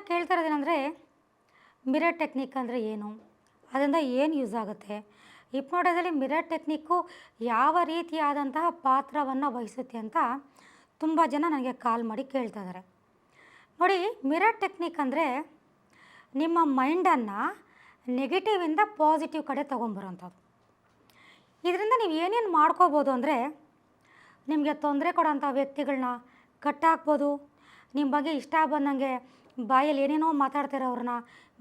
ಕೇಳ್ತಾ ಇರೋದೇನೆಂದರೆ mirror technique ಅಂದರೆ ಏನು? ಅದರಿಂದ ಏನು ಯೂಸ್ ಆಗುತ್ತೆ? ಹಿಪ್ನೋಟೈಸಲ್ಲಿ ಮಿರರ್ ಟೆಕ್ನಿಕ್ಕು ಯಾವ ರೀತಿಯಾದಂತಹ ಪಾತ್ರವನ್ನು ವಹಿಸುತ್ತೆ ಅಂತ ತುಂಬ ಜನ ನನಗೆ ಕಾಲ್ ಮಾಡಿ ಕೇಳ್ತಾ ಇದ್ದಾರೆ. ನೋಡಿ, ಮಿರರ್ ಟೆಕ್ನಿಕ್ ಅಂದರೆ ನಿಮ್ಮ ಮೈಂಡನ್ನು ನೆಗೆಟಿವಿಂದ ಪಾಸಿಟಿವ್ ಕಡೆ ತೊಗೊಂಬರೋಂಥದ್ದು. ಇದರಿಂದ ನೀವು ಏನೇನು ಮಾಡ್ಕೋಬೋದು ಅಂದರೆ, ನಿಮಗೆ ತೊಂದರೆ ಕೊಡೋಂಥ ವ್ಯಕ್ತಿಗಳನ್ನ ಕಟ್ಟಾಕ್ಬೋದು. ನಿಮ್ಮ ಬಗ್ಗೆ ಇಷ್ಟ ಬಂದಂಗೆ ಬಾಯಲ್ಲಿ ಏನೇನೋ ಮಾತಾಡ್ತಿರೋರನ್ನ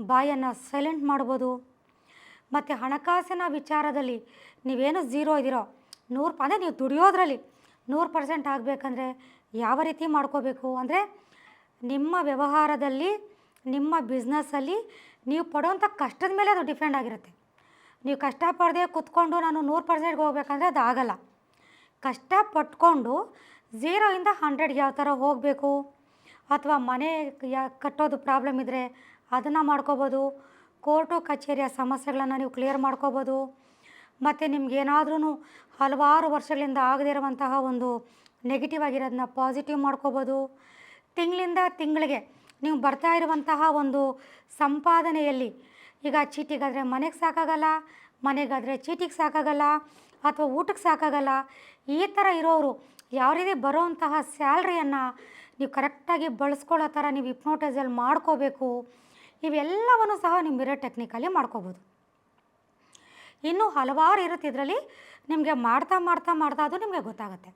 ಬಾಯನ್ನು ಸೈಲೆಂಟ್ ಮಾಡ್ಬೋದು. ಮತ್ತು ಹಣಕಾಸಿನ ವಿಚಾರದಲ್ಲಿ ನೀವೇನು ಝೀರೋ ಇದ್ದೀರೋ 100 ಅಂದರೆ ನೀವು ದುಡಿಯೋದ್ರಲ್ಲಿ 100% ಆಗಬೇಕಂದ್ರೆ ಯಾವ ರೀತಿ ಮಾಡ್ಕೋಬೇಕು ಅಂದರೆ, ನಿಮ್ಮ ವ್ಯವಹಾರದಲ್ಲಿ ನಿಮ್ಮ ಬಿಸ್ನೆಸ್ಸಲ್ಲಿ ನೀವು ಪಡೋವಂಥ ಕಷ್ಟದ ಮೇಲೆ ಅದು ಡಿಪೆಂಡ್ ಆಗಿರುತ್ತೆ. ನೀವು ಕಷ್ಟಪಡದೆ ಕೂತ್ಕೊಂಡು ನಾನು 100%ಗೆ ಹೋಗ್ಬೇಕಂದ್ರೆ ಅದು ಆಗಲ್ಲ. ಕಷ್ಟಪಟ್ಕೊಂಡು 0ಇಂದ 100ಗೆ ಯಾವ ಥರ ಹೋಗಬೇಕು, ಅಥವಾ ಮನೆ ಕಟ್ಟೋದು ಪ್ರಾಬ್ಲಮ್ ಇದ್ದರೆ ಅದನ್ನು ಮಾಡ್ಕೋಬೋದು. ಕೋರ್ಟು ಕಚೇರಿಯ ಸಮಸ್ಯೆಗಳನ್ನು ನೀವು ಕ್ಲಿಯರ್ ಮಾಡ್ಕೋಬೋದು. ಮತ್ತು ನಿಮ್ಗೇನಾದ್ರೂ ಹಲವಾರು ವರ್ಷಗಳಿಂದ ಆಗದೇ ಇರುವಂತಹ ಒಂದು ನೆಗೆಟಿವ್ ಆಗಿರೋದನ್ನ ಪಾಸಿಟಿವ್ ಮಾಡ್ಕೋಬೋದು. ತಿಂಗಳಿಂದ ತಿಂಗಳಿಗೆ ನೀವು ಬರ್ತಾ ಇರುವಂತಹ ಒಂದು ಸಂಪಾದನೆಯಲ್ಲಿ, ಈಗ ಚೀಟಿಗಾದರೆ ಮನೆಗೆ ಸಾಕಾಗಲ್ಲ, ಮನೆಗಾದರೆ ಚೀಟಿಗೆ ಸಾಕಾಗಲ್ಲ, ಅಥವಾ ಊಟಕ್ಕೆ ಸಾಕಾಗಲ್ಲ. ಈ ಥರ ಇರೋರು ಯಾವ ರೀತಿ ಬರೋವಂತಹ ಸ್ಯಾಲ್ರಿಯನ್ನು ನೀವು ಕರೆಕ್ಟಾಗಿ ಬಳಸ್ಕೊಳ್ಳೋ ಥರ ನೀವು ಹಿಪ್ನೋಟೈಸಲ್ಲಿ ಮಾಡ್ಕೋಬೇಕು. ಇವೆಲ್ಲವನ್ನು ಸಹ ನೀವು ಮಿರರ್ ಟೆಕ್ನಿಕಲ್ಲಿ ಮಾಡ್ಕೋಬೋದು. ಇನ್ನೂ ಹಲವಾರು ಇರುತ್ತೆ ಇದರಲ್ಲಿ. ನಿಮಗೆ ಮಾಡ್ತಾ ಅದು ನಿಮಗೆ ಗೊತ್ತಾಗುತ್ತೆ.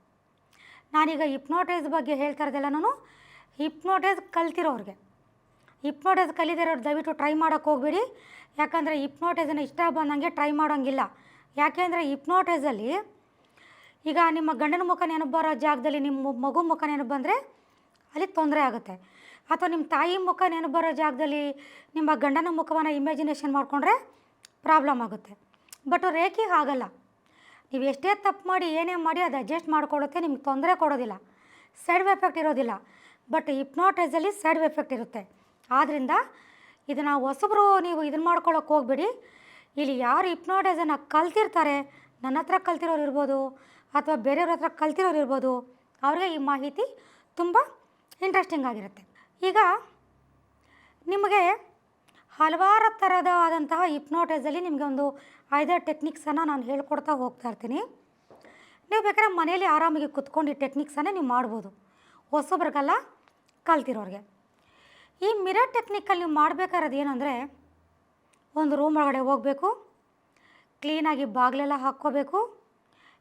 ನಾನೀಗ ಹಿಪ್ನೋಟೈಸ್ ಬಗ್ಗೆ ಹೇಳ್ತಾ ಇರೋದೆಲ್ಲನೂ ಹಿಪ್ನೋಟೈಸ್ ಕಲ್ತಿರೋರಿಗೆ. ಹಿಪ್ನೋಟೈಸ್ ಕಲಿದಿರೋರು ದಯವಿಟ್ಟು ಟ್ರೈ ಮಾಡೋಕ್ಕೆ ಹೋಗ್ಬೇಡಿ. ಯಾಕಂದರೆ ಹಿಪ್ನೋಟೈಸನ್ನು ಇಷ್ಟ ಬಂದಂಗೆ ಟ್ರೈ ಮಾಡೋಂಗಿಲ್ಲ. ಯಾಕೆಂದರೆ ಹಿಪ್ನೋಟೈಸಲ್ಲಿ ಈಗ ನಿಮ್ಮ ಗಂಡನ ಮುಖ ನೆನಪು ಬರೋ ಜಾಗದಲ್ಲಿ ನಿಮ್ಮ ಮಗು ಮುಖ ನೆನಪು ಬಂದರೆ ಅಲ್ಲಿ ತೊಂದರೆ ಆಗುತ್ತೆ. ಅಥವಾ ನಿಮ್ಮ ತಾಯಿ ಮುಖ ನೆನಪು ಬರೋ ಜಾಗದಲ್ಲಿ ನಿಮ್ಮ ಗಂಡನ ಮುಖವನ್ನು ಇಮ್ಯಾಜಿನೇಷನ್ ಮಾಡಿಕೊಂಡ್ರೆ ಪ್ರಾಬ್ಲಮ್ ಆಗುತ್ತೆ. ಬಟ್ ರೇಖೆ ಆಗಲ್ಲ. ನೀವು ಎಷ್ಟೇ ತಪ್ಪು ಮಾಡಿ ಏನೇ ಮಾಡಿ ಅದು ಅಡ್ಜಸ್ಟ್ ಮಾಡ್ಕೊಳ್ಳುತ್ತೆ, ನಿಮ್ಗೆ ತೊಂದರೆ ಕೊಡೋದಿಲ್ಲ, ಸೈಡ್ ಎಫೆಕ್ಟ್ ಇರೋದಿಲ್ಲ. ಬಟ್ ಹಿಪ್ನೋಟೈಸಲ್ಲಿ ಸೈಡ್ ಎಫೆಕ್ಟ್ ಇರುತ್ತೆ. ಆದ್ದರಿಂದ ಇದನ್ನು ಹೊಸಬ್ರು ನೀವು ಇದನ್ನು ಮಾಡ್ಕೊಳ್ಳೋಕೆ ಹೋಗ್ಬೇಡಿ. ಇಲ್ಲಿ ಯಾರು ಹಿಪ್ನೋಟೈಸನ್ನು ಕಲ್ತಿರ್ತಾರೆ, ನನ್ನ ಹತ್ರ ಕಲ್ತಿರೋರು ಇರ್ಬೋದು ಅಥವಾ ಬೇರೆಯವ್ರ ಹತ್ರ ಕಲ್ತಿರೋರು ಇರ್ಬೋದು, ಅವ್ರಿಗೆ ಈ ಮಾಹಿತಿ ತುಂಬ ಇಂಟ್ರೆಸ್ಟಿಂಗ್ ಆಗಿರುತ್ತೆ. ಈಗ ನಿಮಗೆ ಹಲವಾರು ಥರದಾದಂತಹ ಹಿಪ್ನೋಟೈಸಲ್ಲಿ ನಿಮಗೆ ಒಂದು 5 ಟೆಕ್ನಿಕ್ಸನ್ನು ನಾನು ಹೇಳ್ಕೊಡ್ತಾ ಹೋಗ್ತಾ ಇರ್ತೀನಿ. ನೀವು ಬೇಕಾದ್ರೆ ಮನೇಲಿ ಆರಾಮಾಗಿ ಕುತ್ಕೊಂಡು ಈ ಟೆಕ್ನಿಕ್ಸನ್ನು ನೀವು ಮಾಡ್ಬೋದು, ಹೊಸಬ್ರಿಗೆಲ್ಲ ಕಲ್ತಿರೋರಿಗೆ. ಈ ಮಿರರ್ ಟೆಕ್ನಿಕಲ್ಲಿ ನೀವು ಮಾಡಬೇಕಾಗಿರೋದು ಏನಂದರೆ, ಒಂದು ರೂಮ್ ಒಳಗಡೆ ಹೋಗಬೇಕು, ಕ್ಲೀನಾಗಿ ಬಾಗಿಲೆಲ್ಲ ಹಾಕ್ಕೋಬೇಕು,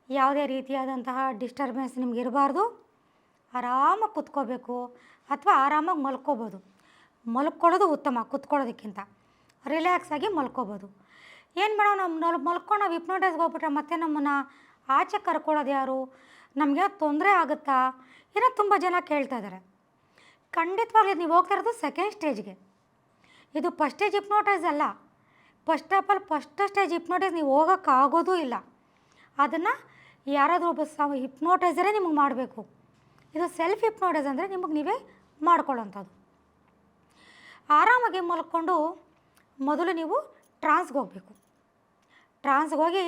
ಯಾವುದೇ ರೀತಿಯಾದಂತಹ ಡಿಸ್ಟರ್ಬೆನ್ಸ್ ನಿಮ್ಗೆ ಇರಬಾರ್ದು, ಆರಾಮಾಗಿ ಕುತ್ಕೋಬೇಕು ಅಥವಾ ಆರಾಮಾಗಿ ಮಲ್ಕೋಬೋದು. ಮಲ್ಕೊಳ್ಳೋದು ಉತ್ತಮ ಕುತ್ಕೊಳ್ಳೋದಕ್ಕಿಂತ. ರಿಲ್ಯಾಕ್ಸಾಗಿ ಮಲ್ಕೋಬೋದು. ಏನು ಮೇಡಮ್, ನಾವು ಮಲ್ಕೊಂಡು ನಾವು ಹಿಪ್ನೋಟೈಸ್ಗೆ ಹೋಗ್ಬಿಟ್ರೆ ಮತ್ತೆ ನಮ್ಮನ್ನು ಆಚೆ ಕರ್ಕೊಳ್ಳೋದು ಯಾರು, ನಮಗೆ ತೊಂದರೆ ಆಗುತ್ತಾ, ಏನೋ ತುಂಬ ಜನ ಕೇಳ್ತಾ ಇದ್ದಾರೆ. ಖಂಡಿತವಾಗ್ಲೂ ನೀವು ಹೋಗ್ತಾ ಇರೋದು ಸೆಕೆಂಡ್ ಸ್ಟೇಜ್ಗೆ. ಇದು ಫಸ್ಟ್ ಸ್ಟೇಜ್ ಹಿಪ್ನೋಟೈಸ್ ಅಲ್ಲ. First of all first stage hypnotise ನೀವು ಹೋಗೋಕ್ಕಾಗೋದೂ ಇಲ್ಲ. ಅದನ್ನು ಯಾರಾದರೂ ಒಬ್ಬ ಹಿಪ್ನೋಟೈಸರೇ ನಿಮಗೆ ಮಾಡಬೇಕು. ಇದು ಸೆಲ್ಫ್ ಹಿಪ್ನೋಟೈಸ್ ಅಂದರೆ ನಿಮಗೆ ನೀವೇ ಮಾಡ್ಕೊಳ್ಳೋಂಥದ್ದು. ಆರಾಮಾಗಿ ಮಲ್ಕೊಂಡು ಮೊದಲು ನೀವು ಟ್ರಾನ್ಸ್ಗೆ ಹೋಗಬೇಕು. ಟ್ರಾನ್ಸ್ಗೆ ಹೋಗಿ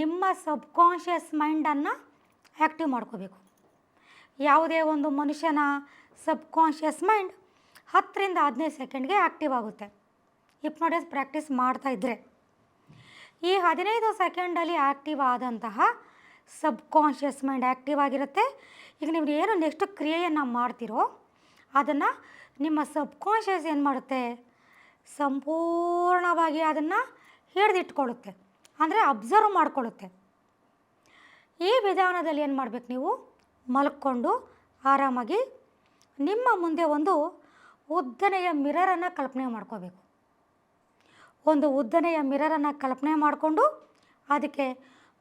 ನಿಮ್ಮ ಸಬ್ಕಾನ್ಷಿಯಸ್ ಮೈಂಡನ್ನು ಆ್ಯಕ್ಟಿವ್ ಮಾಡ್ಕೋಬೇಕು. ಯಾವುದೇ ಒಂದು ಮನುಷ್ಯನ ಸಬ್ಕಾನ್ಷಿಯಸ್ ಮೈಂಡ್ 10ರಿಂದ 15 ಸೆಕೆಂಡ್ಗೆ ಆ್ಯಕ್ಟಿವ್ ಆಗುತ್ತೆ ಹಿಪ್ನೋಟೈಸ್ ಪ್ರಾಕ್ಟೀಸ್ ಮಾಡ್ತಾಯಿದ್ರೆ. ಈ 15 ಸೆಕೆಂಡಲ್ಲಿ ಆ್ಯಕ್ಟಿವ್ ಆದಂತಹ ಸಬ್ಕಾನ್ಷಿಯಸ್ ಮೈಂಡ್ ಆ್ಯಕ್ಟಿವ್ ಆಗಿರುತ್ತೆ. ಈಗ ನೀವು ಏನು ನೆಕ್ಸ್ಟ್ ಕ್ರಿಯೆಯನ್ನು ಮಾಡ್ತೀರೋ ಅದನ್ನು ನಿಮ್ಮ ಸಬ್ಕಾನ್ಷಿಯಸ್ ಏನು ಮಾಡುತ್ತೆ, ಸಂಪೂರ್ಣವಾಗಿ ಅದನ್ನು ಹಿಡಿದಿಟ್ಕೊಳ್ಳುತ್ತೆ, ಅಂದರೆ ಅಬ್ಸರ್ವ್ ಮಾಡಿಕೊಳ್ಳುತ್ತೆ. ಈ ವಿಧಾನದಲ್ಲಿ ಏನು ಮಾಡಬೇಕು, ನೀವು ಮಲ್ಕೊಂಡು ಆರಾಮಾಗಿ ನಿಮ್ಮ ಮುಂದೆ ಒಂದು ಉದ್ದನೆಯ ಮಿರರನ್ನು ಕಲ್ಪನೆ ಮಾಡ್ಕೋಬೇಕು. ಒಂದು ಉದ್ದನೆಯ ಮಿರರನ್ನು ಕಲ್ಪನೆ ಮಾಡಿಕೊಂಡು ಅದಕ್ಕೆ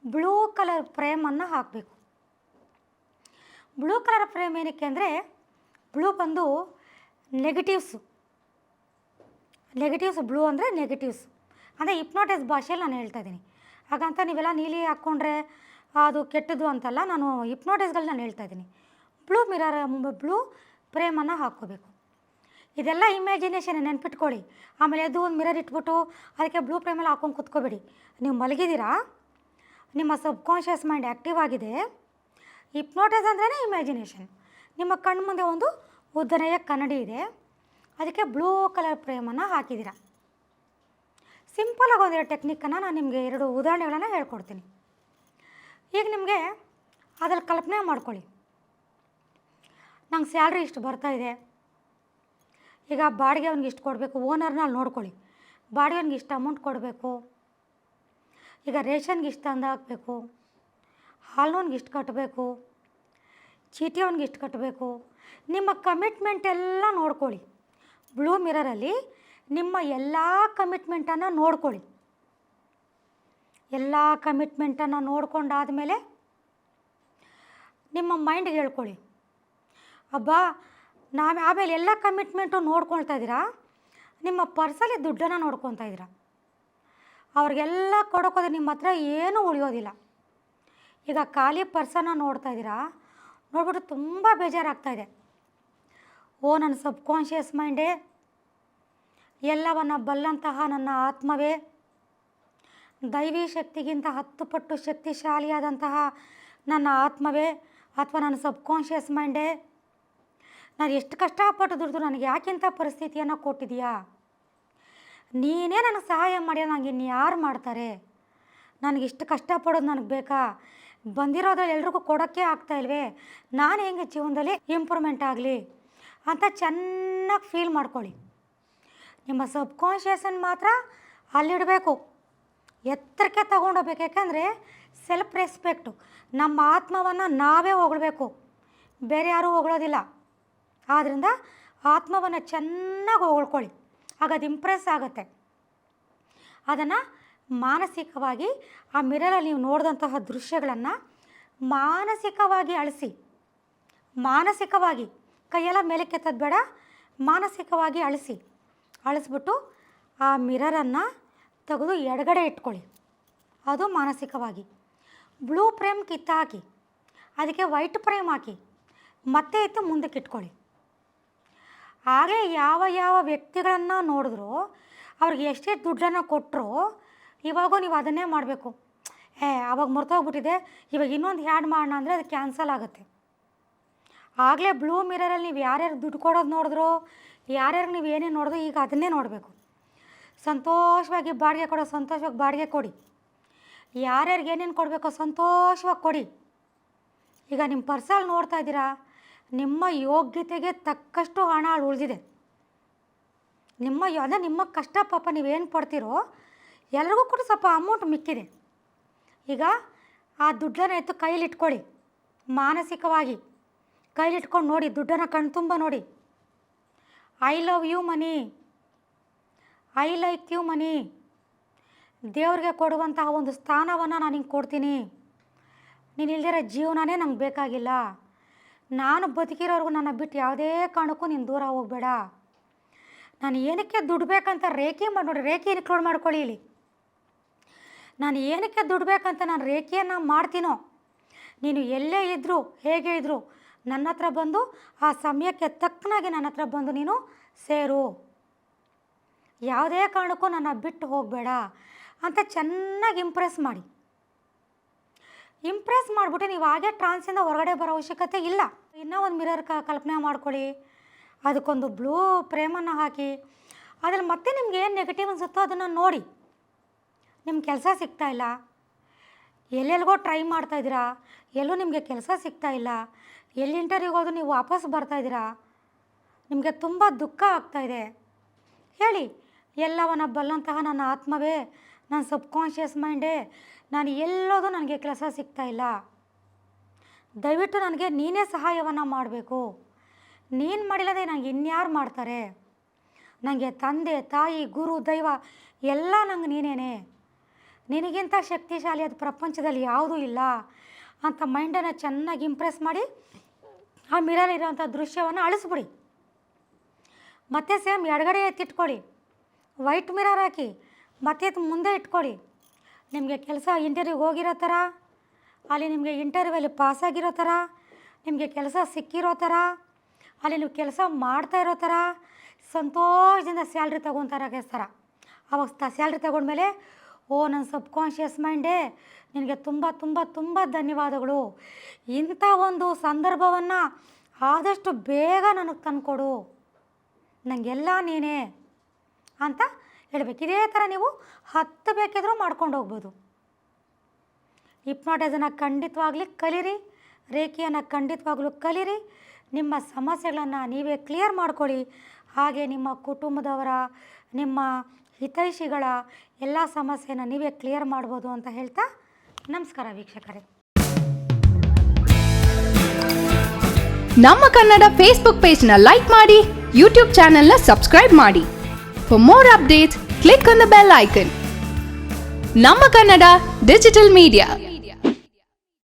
ಬ್ಲೂ ಕಲರ್ ಫ್ರೇಮನ್ನು ಹಾಕಬೇಕು. ಬ್ಲೂ ಕಲರ್ ಫ್ರೇಮ್ ಏನಕ್ಕೆ ಅಂದರೆ, ಬ್ಲೂ ಬಂದು ನೆಗೆಟಿವ್ಸು. ಬ್ಲೂ ಅಂದರೆ ನೆಗೆಟಿವ್ಸು ಅಂದರೆ ಹಿಪ್ನೋಟೈಸ್ ಭಾಷೆಯಲ್ಲಿ ನಾನು ಹೇಳ್ತಾ ಇದ್ದೀನಿ. ಹಾಗಂತ ನೀವೆಲ್ಲ ನೀಲಿ ಹಾಕ್ಕೊಂಡ್ರೆ ಅದು ಕೆಟ್ಟದ್ದು ಅಂತಲ್ಲ, ನಾನು ಹಿಪ್ನೋಟೈಸ್ಗಳು ನಾನು ಹೇಳ್ತಾ ಇದ್ದೀನಿ. ಬ್ಲೂ ಫ್ರೇಮನ್ನು ಹಾಕ್ಕೋಬೇಕು. ಇದೆಲ್ಲ ಇಮ್ಯಾಜಿನೇಷನ್ ನೆನ್ಪಿಟ್ಕೊಳ್ಳಿ. ಆಮೇಲೆ ಎದ್ದು ಒಂದು ಮಿರರ್ ಇಟ್ಬಿಟ್ಟು ಅದಕ್ಕೆ ಬ್ಲೂ ಫ್ರೇಮಲ್ಲಿ ಹಾಕ್ಕೊಂಡು ಕುತ್ಕೋಬೇಡಿ. ನೀವು ಮಲಗಿದ್ದೀರಾ, ನಿಮ್ಮ ಸಬ್ಕಾನ್ಷಿಯಸ್ ಮೈಂಡ್ ಆ್ಯಕ್ಟಿವ್ ಆಗಿದೆ. ಹಿಪ್ನೋಟೈಸ್ ಅಂದ್ರೇ ಇಮ್ಯಾಜಿನೇಷನ್. ನಿಮ್ಮ ಕಣ್ಣು ಮುಂದೆ ಒಂದು ಉದ್ದನೆಯ ಕನ್ನಡಿ ಇದೆ. ಅದಕ್ಕೆ ಬ್ಲೂ ಕಲರ್ ಫ್ರೇಮನ್ನು ಹಾಕಿದ್ದೀರ. ಸಿಂಪಲಾಗಿ ಒಂದೆರಡು ಟೆಕ್ನಿಕ್ಕನ್ನು ನಾನು ನಿಮಗೆ 2 ಉದಾಹರಣೆಗಳನ್ನು ಹೇಳ್ಕೊಡ್ತೀನಿ. ಈಗ ನಿಮಗೆ ಅದ್ರಲ್ಲಿ ಕಲ್ಪನೆ ಮಾಡ್ಕೊಳ್ಳಿ, ನಂಗೆ ಸ್ಯಾಲ್ರಿ ಇಷ್ಟು ಬರ್ತಾಯಿದೆ, ಈಗ ಬಾಡಿಗೆ ಅವ್ನಿಗೆ ಇಷ್ಟು ಕೊಡಬೇಕು, ಓನರ್ನ ಅಲ್ಲಿ ನೋಡ್ಕೊಳ್ಳಿ, ಬಾಡಿಗೆ ಅವ್ನಿಗೆ ಇಷ್ಟು ಅಮೌಂಟ್ ಕೊಡಬೇಕು, ಈಗ ರೇಷನ್ಗೆ ಇಷ್ಟು ತಂದು ಹಾಕಬೇಕು, ಹಾಲ್ನವ್ನಿಗೆ ಇಷ್ಟು ಕಟ್ಟಬೇಕು, ಚೀಟಿ ಅವ್ನಿಗೆ ಇಷ್ಟು ಕಟ್ಟಬೇಕು. ನಿಮ್ಮ ಕಮಿಟ್ಮೆಂಟ್ ಎಲ್ಲ ನೋಡ್ಕೊಳ್ಳಿ. ಬ್ಲೂ ಮಿರರಲ್ಲಿ ನಿಮ್ಮ ಎಲ್ಲ ಕಮಿಟ್ಮೆಂಟನ್ನು ನೋಡ್ಕೊಳ್ಳಿ. ಎಲ್ಲ ಕಮಿಟ್ಮೆಂಟನ್ನು ನೋಡ್ಕೊಂಡಾದಮೇಲೆ ನಿಮ್ಮ ಮೈಂಡ್ಗೆ ಹೇಳ್ಕೊಳ್ಳಿ, ಅಬ್ಬಾ ಆಮೇಲೆ ಎಲ್ಲ ಕಮಿಟ್ಮೆಂಟು ನೋಡ್ಕೊಳ್ತಾ ಇದ್ದೀರಾ, ನಿಮ್ಮ ಪರ್ಸಲ್ಲಿ ದುಡ್ಡನ್ನು ನೋಡ್ಕೊತಾ ಇದ್ದೀರಾ. ಅವ್ರಿಗೆಲ್ಲ ಕೊಡೋಕೋದ್ರೆ ನಿಮ್ಮ ಹತ್ರ ಏನೂ ಉಳಿಯೋದಿಲ್ಲ. ಈಗ ಖಾಲಿ ಪರ್ಸನ್ನು ನೋಡ್ತಾ ಇದ್ದೀರಾ, ನೋಡ್ಬಿಟ್ಟು ತುಂಬ ಬೇಜಾರಾಗ್ತಾಯಿದೆ. ನನ್ನ ಸಬ್ಕಾನ್ಷಿಯಸ್ ಮೈಂಡೇ, ಎಲ್ಲವನ್ನು ಬಲ್ಲಂತಹ ನನ್ನ ಆತ್ಮವೇ, ದೈವಿ ಶಕ್ತಿಗಿಂತ 10 ಪಟ್ಟು ಶಕ್ತಿಶಾಲಿಯಾದಂತಹ ನನ್ನ ಆತ್ಮವೇ ಅಥವಾ ನನ್ನ ಸಬ್ಕಾನ್ಷಿಯಸ್ ಮೈಂಡೇ, ನಾನು ಎಷ್ಟು ಕಷ್ಟಪಟ್ಟು ದುಡಿದು ನನಗೆ ಯಾಕಿಂಥ ಪರಿಸ್ಥಿತಿಯನ್ನು ಕೊಟ್ಟಿದೆಯಾ, ನೀನೇ ನನಗೆ ಸಹಾಯ ಮಾಡಿ, ನನಗೆ ಇನ್ಯಾರು ಮಾಡ್ತಾರೆ, ನನಗಿಷ್ಟು ಕಷ್ಟಪಡೋದು ನನಗೆ ಬೇಕಾ, ಬಂದಿರೋದ್ರಲ್ಲಿ ಎಲ್ರಿಗೂ ಕೊಡೋಕ್ಕೆ ಆಗ್ತಾಯಿಲ್ವೇ, ನಾನು ಹೆಂಗೆ ಜೀವನದಲ್ಲಿ ಇಂಪ್ರೂವ್ಮೆಂಟ್ ಆಗಲಿ ಅಂತ ಚೆನ್ನಾಗಿ ಫೀಲ್ ಮಾಡ್ಕೊಳ್ಳಿ. ನಿಮ್ಮ ಸಬ್ಕಾನ್ಷಿಯಸನ್ನು ಮಾತ್ರ ಅಲ್ಲಿಡಬೇಕು, ಎತ್ತರಕ್ಕೆ ತಗೊಂಡೋಗ್ಬೇಕು. ಯಾಕೆಂದರೆ ಸೆಲ್ಫ್ ರೆಸ್ಪೆಕ್ಟು, ನಮ್ಮ ಆತ್ಮವನ್ನು ನಾವೇ ಹೊಗಳ್ಬೇಕು, ಬೇರೆ ಯಾರೂ ಹೊಗಳೋದಿಲ್ಲ. ಆದ್ದರಿಂದ ಆತ್ಮವನ್ನು ಚೆನ್ನಾಗಿ ಹೊಗಳ್ಕೊಳ್ಳಿ, ಆಗ ಅದು ಇಂಪ್ರೆಸ್ ಆಗುತ್ತೆ. ಅದನ್ನು ಮಾನಸಿಕವಾಗಿ ಆ ಮಿರರಲ್ಲಿ ನೀವು ನೋಡಿದಂತಹ ದೃಶ್ಯಗಳನ್ನು ಮಾನಸಿಕವಾಗಿ ಅಳಿಸಿ, ಮಾನಸಿಕವಾಗಿ ಕೈಯೆಲ್ಲ ಮೇಲಕ್ಕೆತ್ತೋದು ಬೇಡ, ಮಾನಸಿಕವಾಗಿ ಅಳಿಸ್ಬಿಟ್ಟು ಆ ಮಿರರನ್ನು ತೆಗೆದು ಎಡಗಡೆ ಇಟ್ಕೊಳ್ಳಿ. ಅದು ಮಾನಸಿಕವಾಗಿ ಬ್ಲೂ ಫ್ರೇಮ್ ಕಿತ್ತಾಕಿ ಅದಕ್ಕೆ ವೈಟ್ ಫ್ರೇಮ್ ಹಾಕಿ ಮತ್ತೆ ಎತ್ತು ಮುಂದಕ್ಕೆ ಇಟ್ಕೊಳ್ಳಿ. ಹಾಗೆ ಯಾವ ವ್ಯಕ್ತಿಗಳನ್ನು ನೋಡಿದ್ರೂ ಅವ್ರಿಗೆ ಎಷ್ಟೇ ದುಡ್ಡನ್ನು ಕೊಟ್ಟರು ಇವಾಗೂ ನೀವು ಅದನ್ನೇ ಮಾಡಬೇಕು. ಆವಾಗ ಮರ್ತೋಗ್ಬಿಟ್ಟಿದೆ, ಇವಾಗ ಇನ್ನೊಂದು ಹ್ಯಾಡ್ ಮಾಡೋಣ ಅಂದರೆ ಅದು ಕ್ಯಾನ್ಸಲ್ ಆಗುತ್ತೆ. ಆಗಲೇ ಬ್ಲೂ ಮಿರರಲ್ಲಿ ನೀವು ಯಾರ್ಯಾರು ದುಡ್ಡು ಕೊಡೋದು ನೋಡಿದ್ರೋ, ಯಾರ್ಯಾರಿಗೆ ನೀವು ಏನೇನು ನೋಡಿದ್ರೋ, ಈಗ ಅದನ್ನೇ ನೋಡಬೇಕು. ಸಂತೋಷವಾಗಿ ಬಾಡಿಗೆ ಕೊಡೋ ಸಂತೋಷವಾಗಿ ಬಾಡಿಗೆ ಕೊಡಿ, ಯಾರ್ಯಾರಿಗೆ ಏನೇನು ಕೊಡಬೇಕೋ ಸಂತೋಷವಾಗಿ ಕೊಡಿ. ಈಗ ನಿಮ್ಮ ಪರ್ಸಲ್ಲಿ ನೋಡ್ತಾ ಇದ್ದೀರಾ, ನಿಮ್ಮ ಯೋಗ್ಯತೆಗೆ ತಕ್ಕಷ್ಟು ಹಣ ಉಳಿದಿದೆ. ನಿಮ್ಮ ಕಷ್ಟ ಪಾಪ ನೀವೇನು ಪಡ್ತೀರೋ ಎಲ್ರಿಗೂ ಕೂಡ ಸ್ವಲ್ಪ ಅಮೌಂಟ್ ಮಿಕ್ಕಿದೆ. ಈಗ ಆ ದುಡ್ಡನ್ನು ಎತ್ತು ಕೈಲಿಟ್ಕೊಳ್ಳಿ, ಮಾನಸಿಕವಾಗಿ ಕೈಲಿಟ್ಕೊಂಡು ನೋಡಿ, ದುಡ್ಡನ್ನು ಕಣ್ತುಂಬ ನೋಡಿ. I love you money, I like you money, ದೇವ್ರಿಗೆ ಕೊಡುವಂತಹ ಒಂದು ಸ್ಥಾನವನ್ನು ನಾನು ಹಿಂಗೆ ಕೊಡ್ತೀನಿ, ನೀನು ಇಲ್ದಿರೋ ಜೀವನನೇ ನಂಗೆ ಬೇಕಾಗಿಲ್ಲ, ನಾನು ಬದುಕಿರೋರ್ಗು ನನ್ನ ಬಿಟ್ಟು ಯಾವುದೇ ಕಾರಣಕ್ಕೂ ನೀನು ದೂರ ಹೋಗಬೇಡ, ನಾನು ಏನಕ್ಕೆ ದುಡ್ಡು ಬೇಕಂತ ರೇಖೆ ಮಾಡಿ ನೋಡಿ, ರೇಖೆ ಇನ್ಕ್ಲೂಡ್ ಮಾಡ್ಕೊಳ್ಳಿ ಇಲ್ಲಿ. ನಾನು ಏನಕ್ಕೆ ದುಡ್ಡು ಬೇಕಂತ ನಾನು ರೇಖೆಯನ್ನು ಮಾಡ್ತೀನೋ, ನೀನು ಎಲ್ಲೇ ಇದ್ದರೂ ಹೇಗೆ ಇದ್ದರೂ ನನ್ನ ಹತ್ರ ಬಂದು ಆ ಸಮಯಕ್ಕೆ ತಕ್ಕನಾಗಿ ನನ್ನ ಹತ್ರ ಬಂದು ನೀನು ಸೇರು, ಯಾವುದೇ ಕಾರಣಕ್ಕೂ ನನ್ನ ಬಿಟ್ಟು ಹೋಗಬೇಡ ಅಂತ ಚೆನ್ನಾಗಿ ಇಂಪ್ರೆಸ್ ಮಾಡಿ. ಇಂಪ್ರೆಸ್ ಮಾಡಿಬಿಟ್ಟು ನೀವು ಹಾಗೆ ಟ್ರಾನ್ಸಿಂದ ಹೊರಗಡೆ ಬರೋ ಅವಶ್ಯಕತೆ ಇಲ್ಲ. ಇನ್ನೂ ಒಂದು ಮಿರರ್ ಕಲ್ಪನೆ ಮಾಡ್ಕೊಳ್ಳಿ, ಅದಕ್ಕೊಂದು ಬ್ಲೂ ಫ್ರೇಮನ್ನು ಹಾಕಿ ಅದ್ರಲ್ಲಿ ಮತ್ತೆ ನಿಮ್ಗೆ ಏನು ನೆಗೆಟಿವ್ ಅನಿಸುತ್ತೋ ಅದನ್ನು ನೋಡಿ. ನಿಮ್ಮ ಕೆಲಸ ಸಿಗ್ತಾಯಿಲ್ಲ, ಎಲ್ಲೆಲ್ಗೋ ಟ್ರೈ ಮಾಡ್ತಾಯಿದ್ದೀರಾ, ಎಲ್ಲೂ ನಿಮಗೆ ಕೆಲಸ ಸಿಗ್ತಾಯಿಲ್ಲ, ಎಲ್ಲಿ ಇಂಟರ್ವ್ಯೂಗೆ ಹೋದ್ರು ನೀವು ವಾಪಸ್ ಬರ್ತಾಯಿದ್ದೀರಾ, ನಿಮಗೆ ತುಂಬ ದುಃಖ ಆಗ್ತಾಯಿದೆ, ಹೇಳಿ, ಎಲ್ಲವನ್ನ ಬಲ್ಲಂತಹ ನನ್ನ ಆತ್ಮವೇ, ನನ್ನ ಸಬ್ಕಾನ್ಷಿಯಸ್ ಮೈಂಡೇ, ನಾನು ಎಲ್ಲೋದು ನನಗೆ ಕೆಲಸ ಸಿಗ್ತಾಯಿಲ್ಲ, ದಯವಿಟ್ಟು ನನಗೆ ನೀನೇ ಸಹಾಯವನ್ನು ಮಾಡಬೇಕು, ನೀನು ಮಾಡಿಲ್ಲದೆ ನನಗೆ ಇನ್ಯಾರು ಮಾಡ್ತಾರೆ, ನನಗೆ ತಂದೆ ತಾಯಿ ಗುರು ದೈವ ಎಲ್ಲ ನಂಗೆ ನೀನೇನೆ, ನಿನಗಿಂತ ಶಕ್ತಿಶಾಲಿಯಾದ ಪ್ರಪಂಚದಲ್ಲಿ ಯಾವುದೂ ಇಲ್ಲ ಅಂತ ಮೈಂಡನ್ನು ಚೆನ್ನಾಗಿ ಇಂಪ್ರೆಸ್ ಮಾಡಿ ಆ ಮಿರಲ್ಲಿರೋಂಥ ದೃಶ್ಯವನ್ನು ಅಳಿಸ್ಬಿಡಿ. ಮತ್ತೆ ಸೇಮ್ ಎಡಗಡೆ ಎತ್ತಿಟ್ಕೊಳ್ಳಿ, ವೈಟ್ ಮಿರರ್ ಹಾಕಿ ಮತ್ತೆ ಮುಂದೆ ಇಟ್ಕೊಳ್ಳಿ. ನಿಮಗೆ ಕೆಲಸ ಇಂಟರ್ವ್ಯೂಗೆ ಹೋಗಿರೋ ಥರ, ಅಲ್ಲಿ ನಿಮಗೆ ಇಂಟರ್ವ್ಯೂವಲ್ಲಿ ಪಾಸಾಗಿರೋ ಥರ, ನಿಮಗೆ ಕೆಲಸ ಸಿಕ್ಕಿರೋ ಥರ, ಅಲ್ಲಿ ನೀವು ಕೆಲಸ ಮಾಡ್ತಾ ಇರೋ ಥರ ಸಂತೋಷದಿಂದ ಸ್ಯಾಲ್ರಿ ತೊಗೊತಾರ ಥರ. ಅವಾಗ ಸ್ಯಾಲ್ರಿ ತೊಗೊಂಡ್ಮೇಲೆ, ನನ್ನ ಸಬ್ಕಾನ್ಷಿಯಸ್ ಮೈಂಡೇ ನಿನಗೆ ತುಂಬ ತುಂಬ ತುಂಬ ಧನ್ಯವಾದಗಳು, ಇಂಥ ಒಂದು ಸಂದರ್ಭವನ್ನು ಆದಷ್ಟು ಬೇಗ ನನಗೆ ತಂದುಕೊಡು, ನನಗೆಲ್ಲ ನೀನೇ ಅಂತ ಹೇಳಬೇಕು. ಇದೇ ಥರ ನೀವು 10 ಬೇಕಿದ್ರೂ ಮಾಡ್ಕೊಂಡು ಹೋಗ್ಬೋದು. ಹಿಪ್ನಾಟಿಸನ್ನು ಖಂಡಿತವಾಗ್ಲಿ ಕಲೀರಿ, ರೇಖಿಯನ್ನು ಖಂಡಿತವಾಗ್ಲೂ ಕಲೀರಿ. ನಿಮ್ಮ ಸಮಸ್ಯೆಗಳನ್ನು ನೀವೇ ಕ್ಲಿಯರ್ ಮಾಡ್ಕೊಳ್ಳಿ. ಹಾಗೆ ನಿಮ್ಮ ಕುಟುಂಬದವರ, ನಿಮ್ಮ ಹಿತೈಷಿಗಳ ಎಲ್ಲ ಸಮಸ್ಯೆನ ನೀವೇ ಕ್ಲಿಯರ್ ಮಾಡ್ಬೋದು ಅಂತ ಹೇಳ್ತಾ ನಮಸ್ಕಾರ ವೀಕ್ಷಕರೇ. ನಮ್ಮ ಕನ್ನಡ ಫೇಸ್ಬುಕ್ ಪೇಜ್ನ ಲೈಕ್ ಮಾಡಿ, ಯೂಟ್ಯೂಬ್ ಚಾನೆಲ್ನ ಸಬ್ಸ್ಕ್ರೈಬ್ ಮಾಡಿ. For more updates click on the bell icon. ನಮ್ಮ ಕನ್ನಡ ಡಿಜಿಟಲ್ ಮೀಡಿಯಾ.